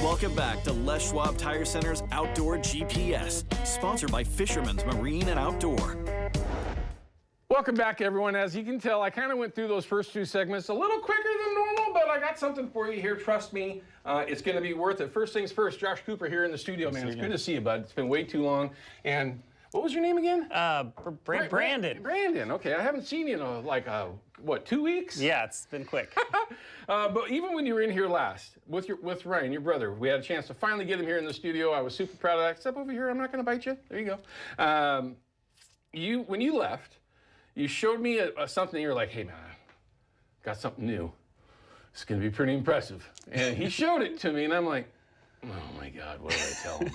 Welcome back to Les Schwab Tire Center's Outdoor GPS, sponsored by Fisherman's Marine and Outdoor. Welcome back, everyone. As you can tell, I kind of went through those first two segments a little quicker than normal, but I got something for you here. Trust me, it's going to be worth it. First things first, Josh Cooper here in the studio, man. It's good to see you, bud. It's been way too long. And what was your name again? Brandon. Brandon. Okay, I haven't seen you in what, 2 weeks? Yeah, it's been quick. But even when you were in here last with Ryan, your brother, we had a chance to finally get him here in the studio. I was super proud of that. Step over here. I'm not going to bite you. There you go. When you left, you showed me something. You were like, "Hey, man, got something new. It's going to be pretty impressive." And he showed it to me, and I'm like, "Oh my God, what did I tell him?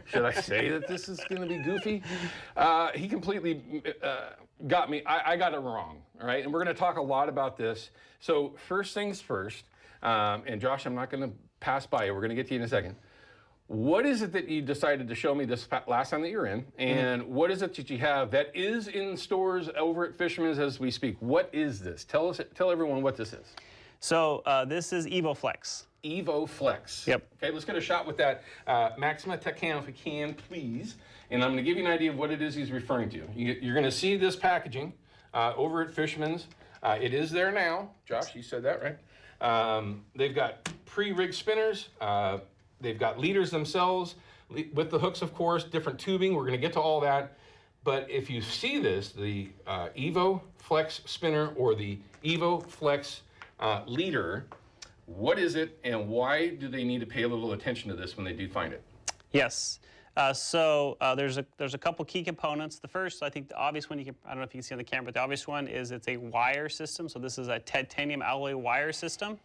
Should I say that this is going to be goofy?" He completely got me. I got it wrong. All right, and we're going to talk a lot about this. So first things first, and Josh, I'm not going to pass by you. We're going to get to you in a second. What is it that you decided to show me this last time that you're in, and what is it that you have that is in stores over at Fisherman's as we speak? What is this? Tell everyone what this is. So this is EVO-FLEX. EVO-FLEX. Yep. Okay, let's get a shot with that Maxima Tech cam if we can, please. And I'm going to give you an idea of what it is he's referring to. You're going to see this packaging over at Fisherman's. It is there now. Josh, you said that, right? They've got pre-rigged spinners. They've got leaders themselves with the hooks, of course, different tubing. We're going to get to all that. But if you see this, the EVO-FLEX spinner or the EVO-FLEX leader, what is it and why do they need to pay a little attention to this when they do find it? Yes. So there's a couple key components. The first, I think the obvious one, I don't know if you can see on the camera, but the obvious one is it's a wire system. So this is a titanium alloy wire system.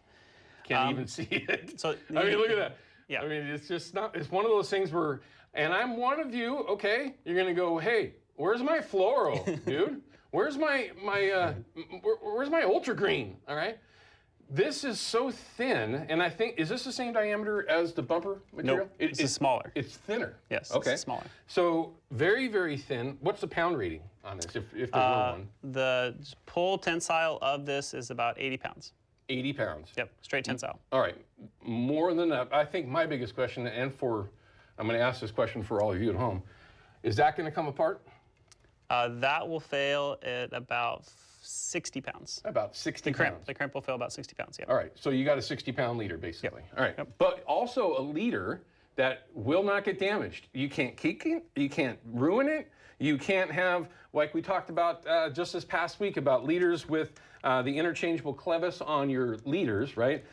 Can't even see it. So I mean, look at that. Yeah. I mean, it's just not, it's one of those things where, and I'm one of you, okay, you're going to go, "Hey, where's my fluoro, dude? Where's my where's my ultra green?" All right. This is so thin, and I think, is this the same diameter as the bumper material? Nope, it's smaller. It's thinner. Yes, okay. It's smaller. So very, very thin. What's the pound rating on this, if there were one? The pull tensile of this is about 80 pounds. 80 pounds. Yep, straight tensile. All right, more than that. I think my biggest question, and I'm going to ask this question for all of you at home, is that going to come apart? That will fail at about 60 pounds. About 60 pounds. The crimp will fail about 60 pounds, yeah. All right, so you got a 60-pound leader, basically. Yep. All right, yep. But also a leader that will not get damaged. You can't kick it, you can't ruin it, you can't have, like we talked about just this past week, about leaders with the interchangeable clevis on your leaders, right?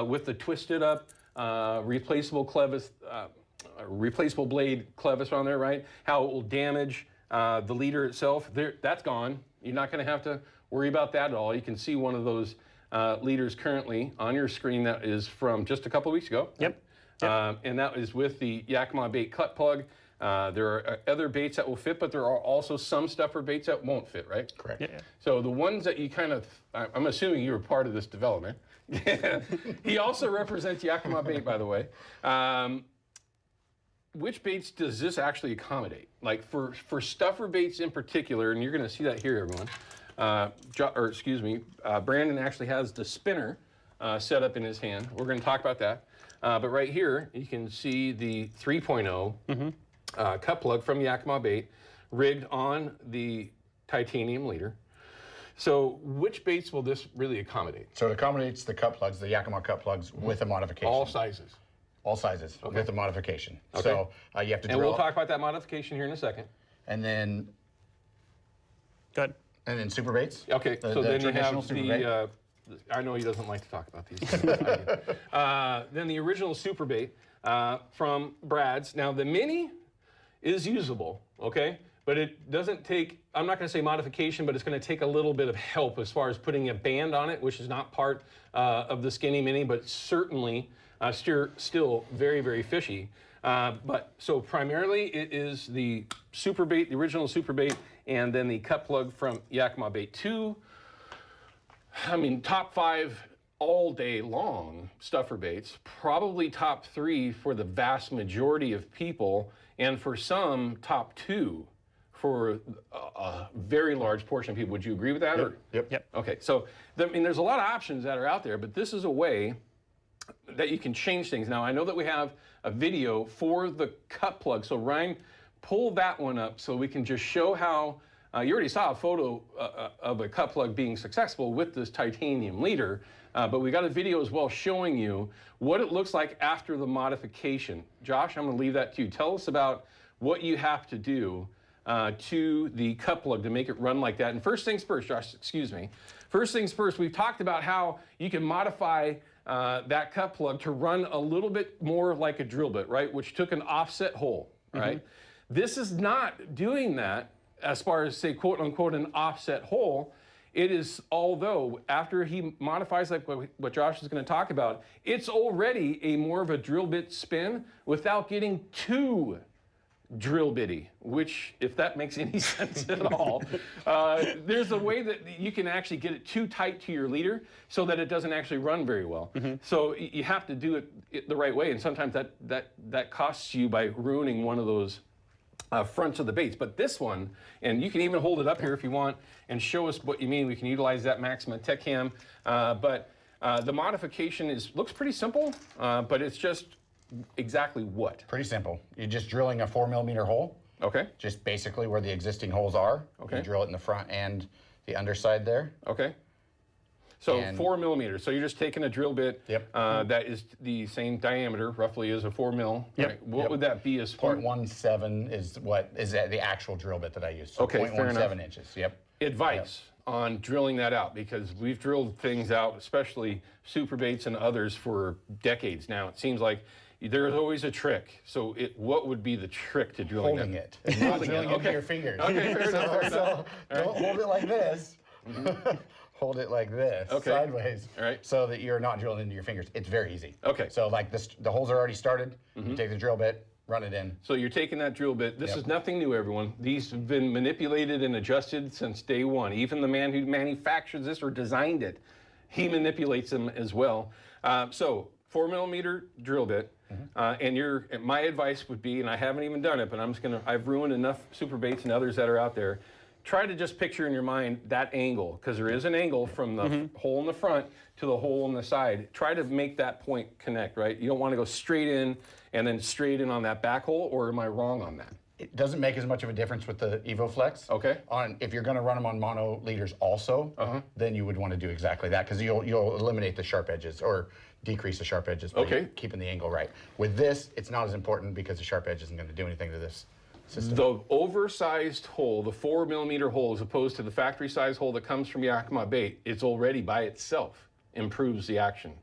With the twisted up, replaceable clevis, replaceable blade clevis on there, right? How it will damage the leader itself. That's gone. You're not going to have to worry about that at all. You can see one of those leaders currently on your screen that is from just a couple of weeks ago. Yep. Yep. And that is with the Yakima bait cut plug. There are other baits that will fit, but there are also some stuffer baits that won't fit, right? Correct. Yeah. So the ones that you kind of, I'm assuming you were part of this development. He also represents Yakima bait, by the way. Which baits does this actually accommodate? Like for stuffer baits in particular, and you're going to see that here, everyone. Brandon actually has the spinner set up in his hand. We're going to talk about that. But right here, you can see the 3.0 cut plug from Yakima bait rigged on the titanium leader. So which baits will this really accommodate? So it accommodates the cut plugs, the Yakima cut plugs, with a modification. All sizes. All sizes, okay, with a modification. Okay. So you have to drill. And we'll talk about that modification here in a second. And then... Good. And then super baits. Okay, so then you have the... I know he doesn't like to talk about these. Then the original super bait from Brad's. Now the mini is usable, okay? But it doesn't take, I'm not gonna say modification, but it's gonna take a little bit of help as far as putting a band on it, which is not part of the skinny mini, but certainly still very, very fishy. But so primarily it is the super bait, the original super bait, and then the cut plug from Yakima bait. Top 5 all day long stuffer baits, probably top 3 for the vast majority of people, and for some, top 2 for a very large portion of people. Would you agree with that? Yep. Okay, so there's a lot of options that are out there, but this is a way that you can change things. Now, I know that we have a video for the cut plug. So Ryan, pull that one up so we can just show how, you already saw a photo of a cut plug being successful with this titanium leader, but we got a video as well showing you what it looks like after the modification. Josh, I'm gonna leave that to you. Tell us about what you have to do to the cut plug to make it run like that. And first things first, Josh, excuse me. First things first, we've talked about how you can modify that cut plug to run a little bit more like a drill bit, right? Which took an offset hole, right? This is not doing that as far as, say, quote unquote, an offset hole. It is, although after he modifies like what Josh is going to talk about, it's already a more of a drill bit spin without getting too drill bitty, which, if that makes any sense at all, there's a way that you can actually get it too tight to your leader so that it doesn't actually run very well. So you have to do it the right way, and sometimes that costs you by ruining one of those fronts of the baits. But this one, and you can even hold it up here if you want and show us what you mean. We can utilize that Maxima Tech Cam, but the modification looks pretty simple, but it's just exactly what? Pretty simple. You're just drilling a 4mm hole. Okay. Just basically where the existing holes are. Okay. You drill it in the front and the underside there. Okay. So 4mm. So you're just taking a drill bit that is the same diameter, roughly, as a 4mm. Yep. Right. What would that be as 0.17 is what is the actual drill bit that I use. So Okay, fair enough. 0.17 inches. Yep. Advice on drilling that out, because we've drilled things out, especially super baits and others, for decades now. It seems like there's always a trick. So what would be the trick to drilling Holding it? it. Not drilling it with your fingers. Okay, fair enough. So don't hold it like this. Hold it like this, sideways, so that you're not drilling into your fingers. It's very easy. Okay. So like this, the holes are already started. You take the drill bit, run it in. So you're taking that drill bit. This is nothing new, everyone. These have been manipulated and adjusted since day one. Even the man who manufactured this or designed it, he manipulates them as well. So 4mm drill bit. And my advice would be, and I haven't even done it, but I've ruined enough super baits and others that are out there. Try to just picture in your mind that angle, because there is an angle from the hole in the front to the hole on the side. Try to make that point connect, right? You don't want to go straight in and then straight in on that back hole, or am I wrong on that? It doesn't make as much of a difference with the EVO-FLEX. Okay. If you're going to run them on mono leaders also, then you would want to do exactly that, because you'll eliminate the sharp edges or decrease the sharp edges by keeping the angle right. With this, it's not as important because the sharp edge isn't going to do anything to this system. The oversized hole, the 4mm hole, as opposed to the factory size hole that comes from Yakima bait, it's already by itself improves the action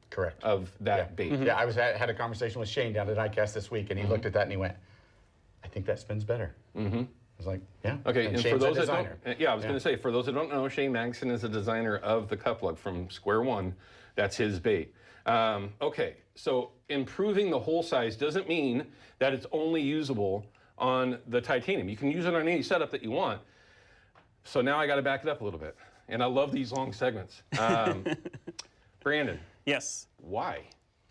of that bait. Yeah, I had a conversation with Shane down at ICAST this week, and he looked at that and he went, I think that spins better. I was like, yeah. Okay, and for those that don't, I was Yeah. going to say, for those that don't know, Shane Magnuson is a designer of the cut plug from Square One. That's his bait. Okay, so improving the hole size doesn't mean that it's only usable on the titanium. You can use it on any setup that you want. So now I got to back it up a little bit. And I love these long segments. Brandon. Yes. Why?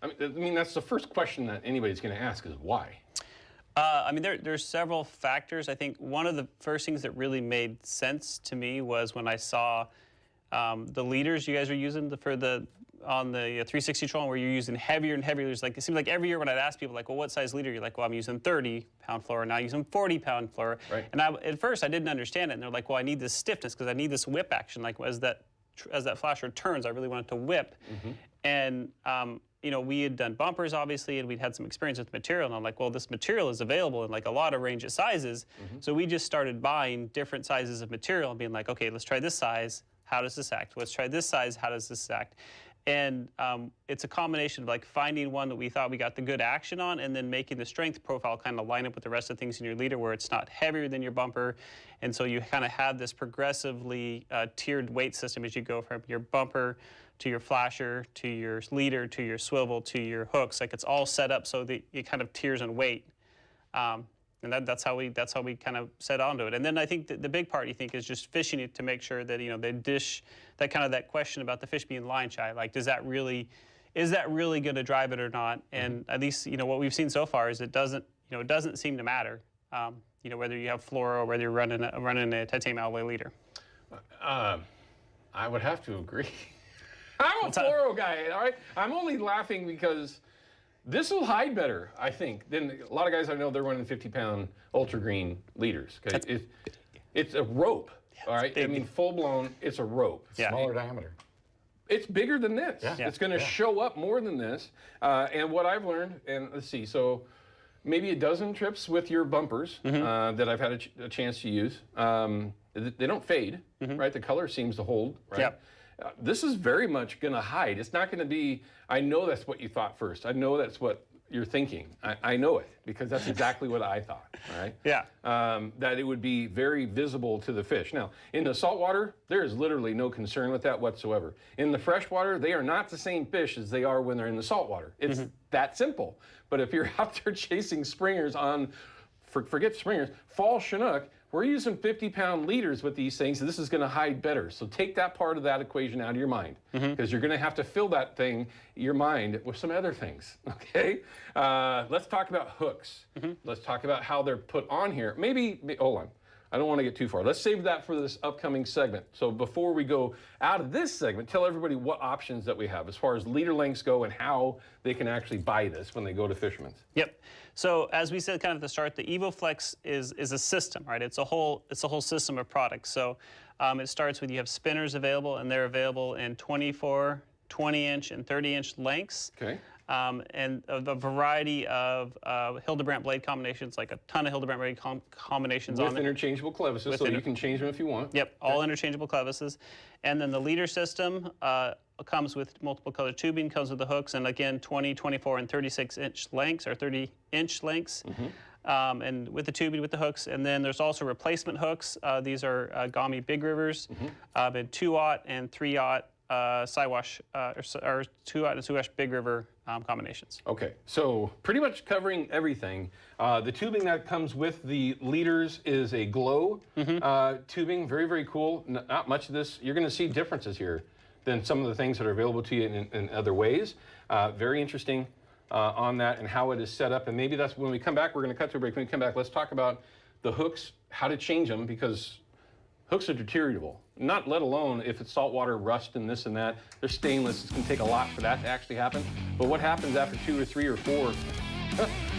I mean, that's the first question that anybody's going to ask is why? I mean, there's several factors. I think one of the first things that really made sense to me was when I saw the leaders you guys are using on the 360 trolling, where you're using heavier and heavier leaders. Like, it seemed like every year when I'd ask people, like, well, what size leader? You're like, well, I'm using 30-pound fluoro, now I'm using 40-pound fluoro. Right. And at first I didn't understand it, and they're like, well, I need this stiffness because I need this whip action. Like, as that flasher turns, I really want it to whip. And you know, we had done bumpers, obviously, and we'd had some experience with material, and I'm like, well, this material is available in like a lot of range of sizes. So we just started buying different sizes of material and being like, okay, let's try this size. How does this act? Let's try this size. How does this act? And it's a combination of like finding one that we thought we got the good action on, and then making the strength profile kind of line up with the rest of the things in your leader, where it's not heavier than your bumper. And so you kind of have this progressively tiered weight system as you go from your bumper to your flasher, to your leader, to your swivel, to your hooks. Like, it's all set up so that it kind of tiers in weight. And that's how we kind of set onto it. And then I think the big part, is just fishing it to make sure that, you know, they dish that question about the fish being line shy. Like, is that really going to drive it or not? And at least, you know, what we've seen so far is it doesn't seem to matter. You know, whether you have fluoro or whether you're running a titanium alloy leader. I would have to agree. I'm a fluoro guy, all right? I'm only laughing because this will hide better, I think, than a lot of guys I know. They're running 50-pound ultra green leaders. Okay? It's a rope, all right? I mean, full blown, it's a rope. Yeah. Smaller diameter. It's bigger than this. Yeah. It's going to show up more than this. And what I've learned, and let's see, so maybe a dozen trips with your bumpers that I've had a chance to use. They don't fade, right? The color seems to hold, right? Yep. This is very much going to hide. It's not going to be, I know that's what you thought first. I know that's what you're thinking. I know it because that's exactly what I thought, right? Yeah. That it would be very visible to the fish. Now, in the saltwater, there is literally no concern with that whatsoever. In the freshwater, they are not the same fish as they are when they're in the saltwater. It's that simple. But if you're out there chasing springers on, forget springers, fall Chinook, we're using 50-pound leaders with these things, and this is going to hide better. So take that part of that equation out of your mind, because you're going to have to fill that thing, your mind, with some other things, okay? Let's talk about hooks. Let's talk about how they're put on here. Maybe, hold on. I don't want to get too far. Let's save that for this upcoming segment. So before we go out of this segment, tell everybody what options that we have as far as leader lengths go and how they can actually buy this when they go to Fisherman's. Yep. So as we said kind of at the start, the EVO-FLEX is a system, right? It's a whole system of products. So it starts with you have spinners available, and they're available in 24, 20-inch, and 30-inch lengths. Okay. And a variety of Hildebrandt blade combinations, like a ton of Hildebrandt blade combinations on it. With interchangeable clevises, so you can change them if you want. Yep, all interchangeable clevises. And then the leader system comes with multiple color tubing, comes with the hooks, and again, 20, 24, and 36-inch lengths, or 30-inch lengths. And with the tubing, with the hooks. And then there's also replacement hooks. These are Gami Big Rivers, and 2-aught and 3-aught Siwash, or 2-aught and Siwash Big River combinations. Okay, so pretty much covering everything. The tubing that comes with the leaders is a glow tubing, very, very cool. Not much of this. You're going to see differences here than some of the things that are available to you in other ways. Very interesting on that and how it is set up. And maybe that's when we come back, we're going to cut to a break. When we come back, let's talk about the hooks, how to change them, because hooks are deteriorable. Not let alone if it's saltwater, rust and this and that. They're stainless. It's going to take a lot for that to actually happen. But what happens after 2 or 3 or 4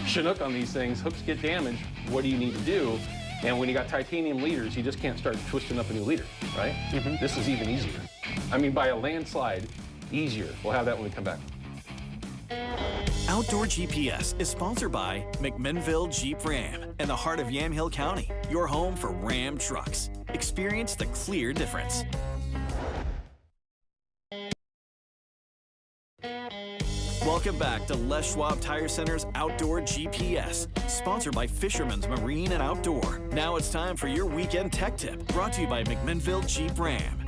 Chinook on these things? Hooks get damaged. What do you need to do? And when you got titanium leaders, you just can't start twisting up a new leader, right? This is even easier. I mean, by a landslide, easier. We'll have that when we come back. Outdoor GPS is sponsored by McMinnville Jeep Ram in the heart of Yamhill County, your home for Ram trucks. Experience the clear difference. Welcome back to Les Schwab Tire Center's Outdoor GPS, sponsored by Fisherman's Marine and Outdoor. Now it's time for your weekend tech tip, brought to you by McMinnville Jeep Ram.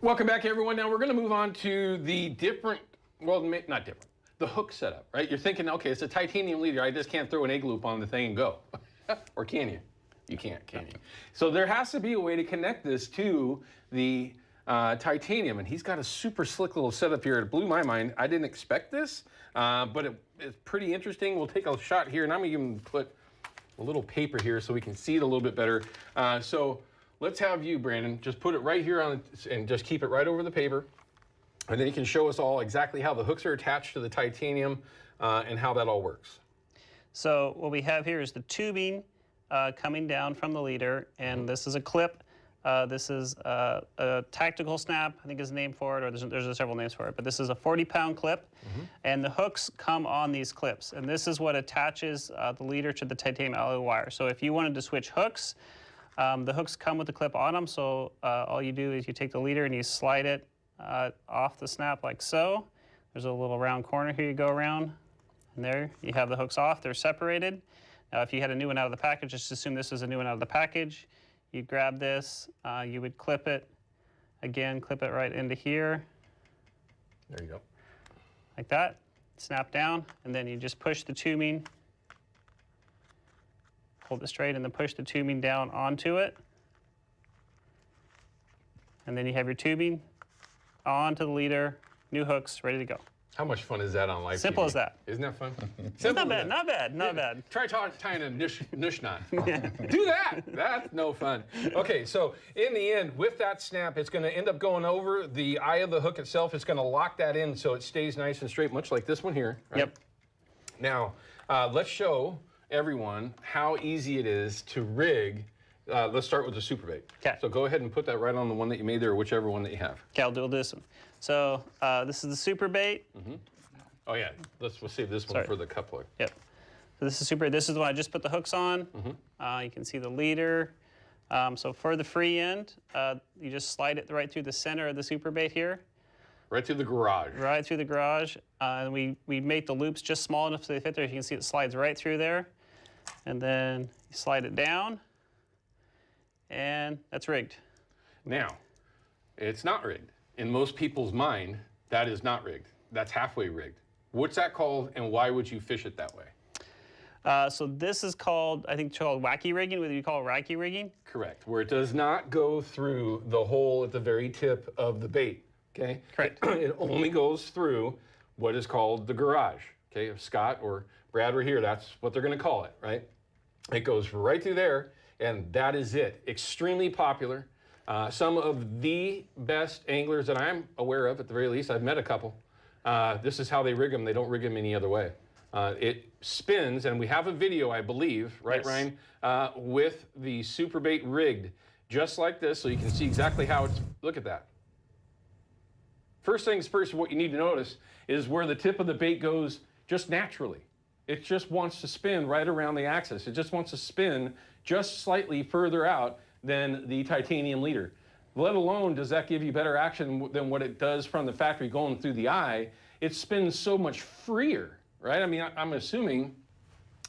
Welcome back, everyone. Now we're going to move on to the different, well, not different, the hook setup, right? You're thinking, okay, it's a titanium leader. I just can't throw an egg loop on the thing and go. Or can you? You can't, can you? So there has to be a way to connect this to the titanium, and he's got a super slick little setup here. It blew my mind. I didn't expect this, but it's pretty interesting. We'll take a shot here, and I'm going to even put a little paper here so we can see it a little bit better. So let's have you, Brandon, just put it right here on, and just keep it right over the paper. And then you can show us all exactly how the hooks are attached to the titanium and how that all works. So what we have here is the tubing coming down from the leader, and this is a clip. This is a tactical snap, I think is the name for it, or there's several names for it, but this is a 40-pound clip, and the hooks come on these clips, and this is what attaches the leader to the titanium alloy wire. So if you wanted to switch hooks, the hooks come with the clip on them, so all you do is you take the leader and you slide it off the snap like so. There's a little round corner here you go around, and there you have the hooks off. They're separated. Now if you had a new one out of the package, just assume this is a new one out of the package. You'd grab this, you would clip it, again, clip it right into here. There you go. Like that, snap down, and then you just push the tubing, hold it straight, and then push the tubing down onto it. And then you have your tubing onto the leader, new hooks, ready to go. How much fun is that on live Simple TV? as that. Isn't that fun? It's not bad, not bad, not bad. Try tying a nush knot. Do that. That's no fun. Okay, so in the end, with that snap, it's going to end up going over the eye of the hook itself. It's going to lock that in so it stays nice and straight, much like this one here. Right? Yep. Now, let's show everyone how easy it is to rig. Let's start with the super bait. Okay. So go ahead and put that right on the one that you made there, or whichever one that you have. Okay, I'll do this one. So this is the super bait. Oh yeah, we'll save this one for the cup plug. Yep. So this is super. This is the one I just put the hooks on. You can see the leader. So for the free end, you just slide it right through the center of the super bait here. Right through the garage. Right through the garage. And we make the loops just small enough so they fit there. You can see it slides right through there. And then you slide it down. And that's rigged. Now, it's not rigged. In most people's mind, that is not rigged. That's halfway rigged. What's that called, and why would you fish it that way? So this is called, I think, called wacky rigging. Whether you call it wacky rigging? Correct. Where it does not go through the hole at the very tip of the bait. Okay. Correct. It only goes through what is called the garage. Okay. If Scott or Brad were here, that's what they're going to call it, right? It goes right through there, and that is it. Extremely popular. Some of the best anglers that I'm aware of, at the very least, I've met a couple. This is how they rig them. They don't rig them any other way. It spins, and we have a video, I believe, right, Yes. Ryan, with the super bait rigged, just like this, so you can see exactly how it's, look at that. First things first, what you need to notice is where the tip of the bait goes just naturally. It just wants to spin right around the axis. It just wants to spin just slightly further out than the titanium leader. Let alone does that give you better action than what it does from the factory going through the eye. It spins so much freer, right? I mean, I'm assuming,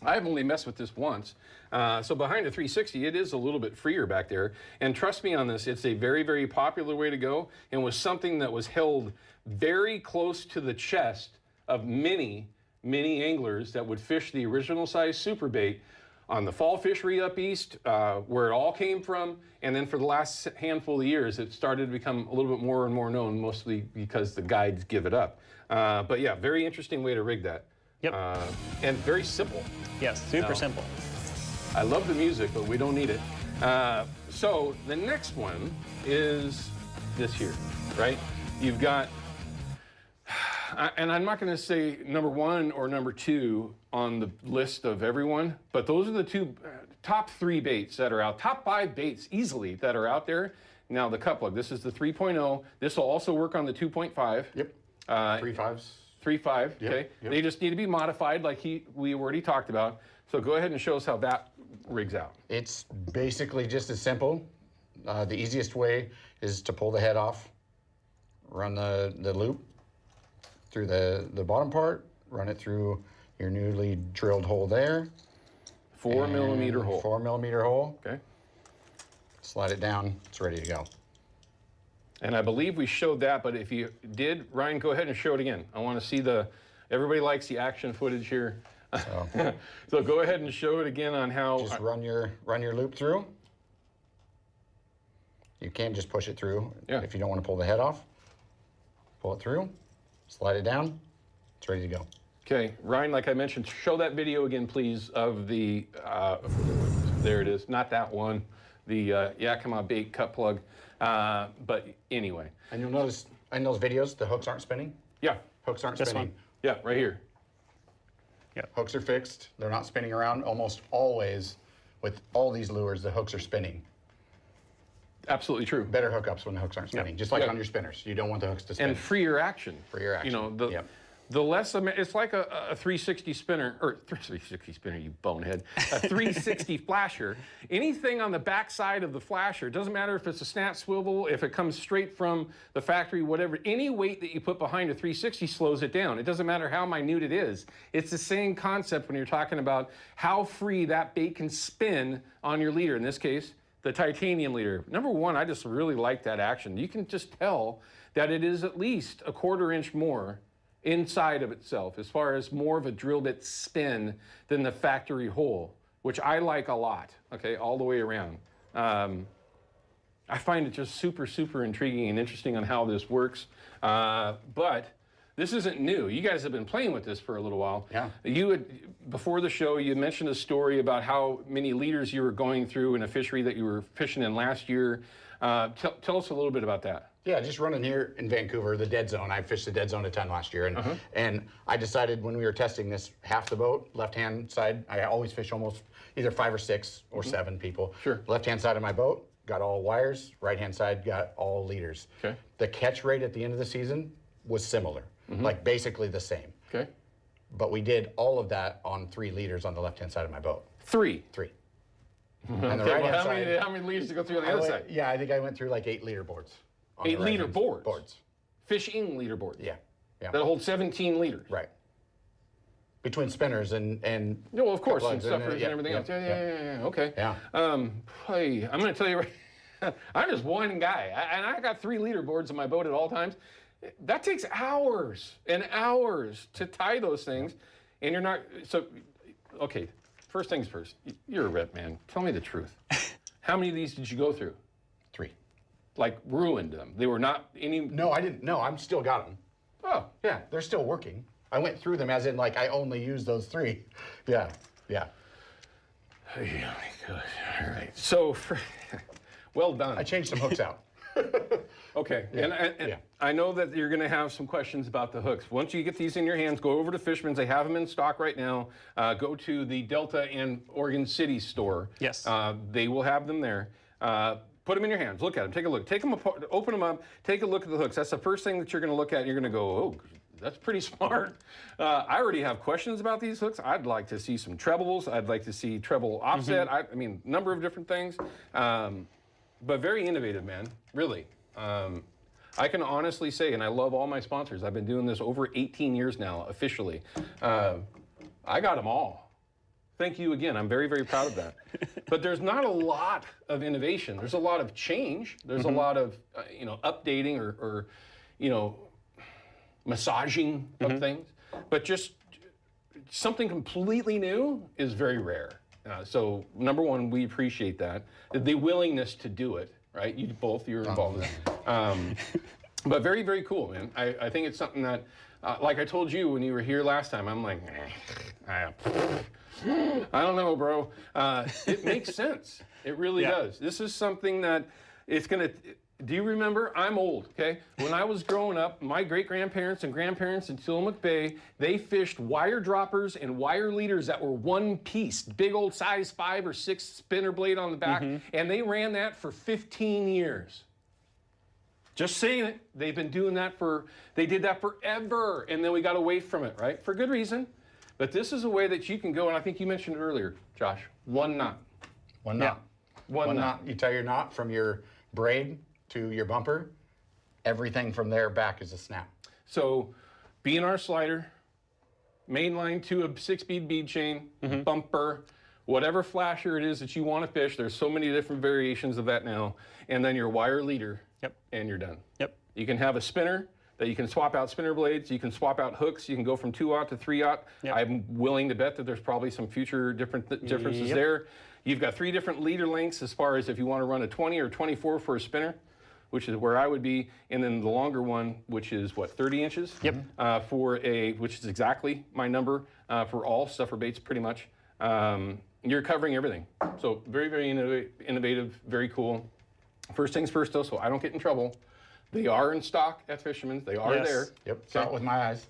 I've only messed with this once. So behind the 360, it is a little bit freer back there. And trust me on this, it's a very, very popular way to go, and was something that was held very close to the chest of many anglers that would fish the original size super bait on the fall fishery up east, where it all came from. And then for the last handful of years, it started to become a little bit more and more known, mostly because the guides give it up. But yeah, very interesting way to rig that. Yep. And very simple. Yes, super simple. I love the music, but we don't need it. So the next one is this here, right? You've got, and I'm not going to say number one or number two on the list of everyone, but those are the two top three baits that are out, top 5 baits easily that are out there. Now the cup plug, this is the 3.0. This will also work on the 2.5. Yep. 3.5s. 3.5, Yep, okay? yep. They just need to be modified like we already talked about. So go ahead and show us how that rigs out. It's basically just as simple. The easiest way is to pull the head off, run the loop through the bottom part, run it through your newly drilled hole there. 4 millimeter hole. 4 millimeter hole. Okay. Slide it down, it's ready to go. And I believe we showed that, but if you did, Ryan, go ahead and show it again. I want to see everybody likes the action footage here. So, So go ahead and show it again on how. just run your loop through. You can just push it through if you don't want to pull the head off. Pull it through, slide it down, it's ready to go. Okay, Ryan, like I mentioned, show that video again, please, of the, there it is, not that one, the Yakima bait cut plug. But anyway. And you'll notice in those videos, the hooks aren't spinning. Yeah, Hooks aren't This spinning. one. yeah, right here. Hooks are fixed. They're not spinning around. Almost always, with all these lures, the hooks are spinning. Absolutely true. Better hookups when the hooks aren't spinning, just like Yeah. on your spinners. You don't want the hooks to spin. And freer action. Freer action. You know, Yep. the less, it's like a 360 spinner, or 360 spinner, you bonehead, a 360 flasher. Anything on the back side of the flasher, it doesn't matter if it's a snap swivel, if it comes straight from the factory, whatever, any weight that you put behind a 360 slows it down. It doesn't matter how minute it is. It's the same concept when you're talking about how free that bait can spin on your leader, in this case, the titanium leader. Number one, I just really like that action. You can just tell that it is at least a 1/4 inch more inside of itself, as far as more of a drill bit spin than the factory hole, which I like a lot, okay, all the way around. I find it just super, super intriguing and interesting on how this works. But this isn't new. You guys have been playing with this for a little while. Yeah. You had, before the show, you mentioned a story about how many leaders you were going through in a fishery that you were fishing in last year. Tell us a little bit about that. Yeah, just running here in Vancouver, the dead zone. I fished the dead zone a ton last year, and I decided when we were testing this, half the boat, left-hand side, I always fish almost either 5 or 6 or 7 people. Sure. Left-hand side of my boat got all wires, right-hand side got all leaders. Okay. The catch rate at the end of the season was similar, like basically the same. Okay. But we did all of that on 3 leaders on the left-hand side of my boat. 3. 3. And the Okay, right-hand well, side. how many leaders to go through on the other side? Yeah, I think I went through like 8 leaderboards. 8 leaderboards? Boards. Fishing leaderboards? Yeah. That hold 17 leaders? Right. Between spinners and No, well, of course, and plugs suffers and yeah, everything yeah, else. Yeah. Okay. Yeah. Hey, I'm going to tell you right I'm just one guy, and I got 3 leaderboards on my boat at all times. That takes hours and hours to tie those things, and you're not, so, okay, first things first, you're a rep, man. Tell me the truth. How many of these did you go through? 3. Like, ruined them? They were not any... No, I didn't. No, I'm still got them. Oh. Yeah, they're still working. I went through them as in like I only used those 3. Yeah. Oh, my gosh. All right. So, well done. I changed some hooks out. Okay, and I know that you're going to have some questions about the hooks. Once you get these in your hands, go over to Fisherman's. They have them in stock right now. Go to the Delta and Oregon City store. Yes. They will have them there. Put them in your hands. Look at them. Take a look. Take them apart. Open them up. Take a look at the hooks. That's the first thing that you're going to look at. And you're going to go, oh, that's pretty smart. I already have questions about these hooks. I'd like to see some trebles. I'd like to see treble offset. I mean, number of different things. But very innovative, man. Really. I can honestly say, and I love all my sponsors. I've been doing this over 18 years now, officially. I got them all. Thank you again. I'm very, very proud of that. But there's not a lot of innovation. There's a lot of change. There's a lot of, updating or massaging of things. But just something completely new is very rare. So number one, we appreciate that. The willingness to do it, right? You're involved in it. But very, very cool, man. I think it's something that, like I told you when you were here last time, I'm like, I don't know, bro. It makes sense. It really does. This is something that it's going to, do you remember? I'm old, okay? When I was growing up, my great-grandparents and grandparents in Tillamook Bay, they fished wire droppers and wire leaders that were one piece, big old size 5 or 6 spinner blade on the back, and they ran that for 15 years. Just saying it. They've been doing that they did that forever, and then we got away from it, right? For good reason. But this is a way that you can go, and I think you mentioned it earlier, Josh, 1 knot. 1 knot. One knot. You tie your knot from your braid to your bumper. Everything from there back is a snap. So, BnR slider, main line to a 6-bead bead chain, bumper, whatever flasher it is that you want to fish. There's so many different variations of that now. And then your wire leader, and you're done. Yep. You can have a spinner that you can swap out spinner blades. You can swap out hooks. You can go from 2-aught to 3-aught. Yep. I'm willing to bet that there's probably some future differences there. You've got 3 different leader lengths as far as if you want to run a 20 or 24 for a spinner, which is where I would be, and then the longer one, which is what, 30 inches? Yep. Which is exactly my number for all suffer baits, pretty much. You're covering everything. So very, very innovative, very cool. First things first, though, so I don't get in trouble. They are in stock at Fisherman's. They are there. Yep. Saw it with my eyes.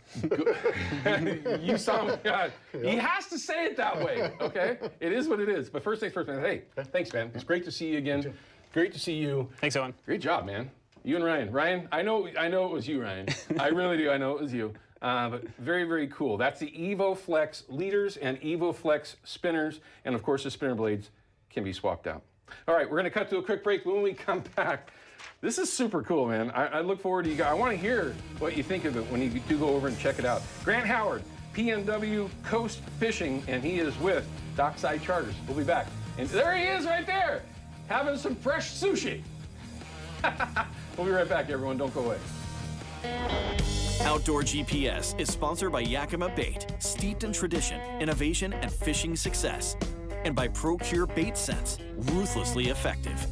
You saw me. God. He has to say it that way. Okay. It is what it is. But first things first, man. Hey, thanks, man. It's great to see you again. Great to see you. Thanks, Owen. Great job, man. You and Ryan. Ryan, I know it was you, Ryan. I really do. I know it was you. But very, very cool. That's the EVO-FLEX leaders and EVO-FLEX spinners, and of course the spinner blades can be swapped out. All right, we're going to cut to a quick break. When we come back, this is super cool, man. I look forward to you guys. I want to hear what you think of it when you do go over and check it out. Grant Howard, PNW Coast Fishing, and he is with Dockside Charters. We'll be back. And there he is right there, having some fresh sushi. We'll be right back, everyone. Don't go away. Outdoor GPS is sponsored by Yakima Bait, steeped in tradition, innovation, and fishing success. And by Procure Bait Sense, ruthlessly effective.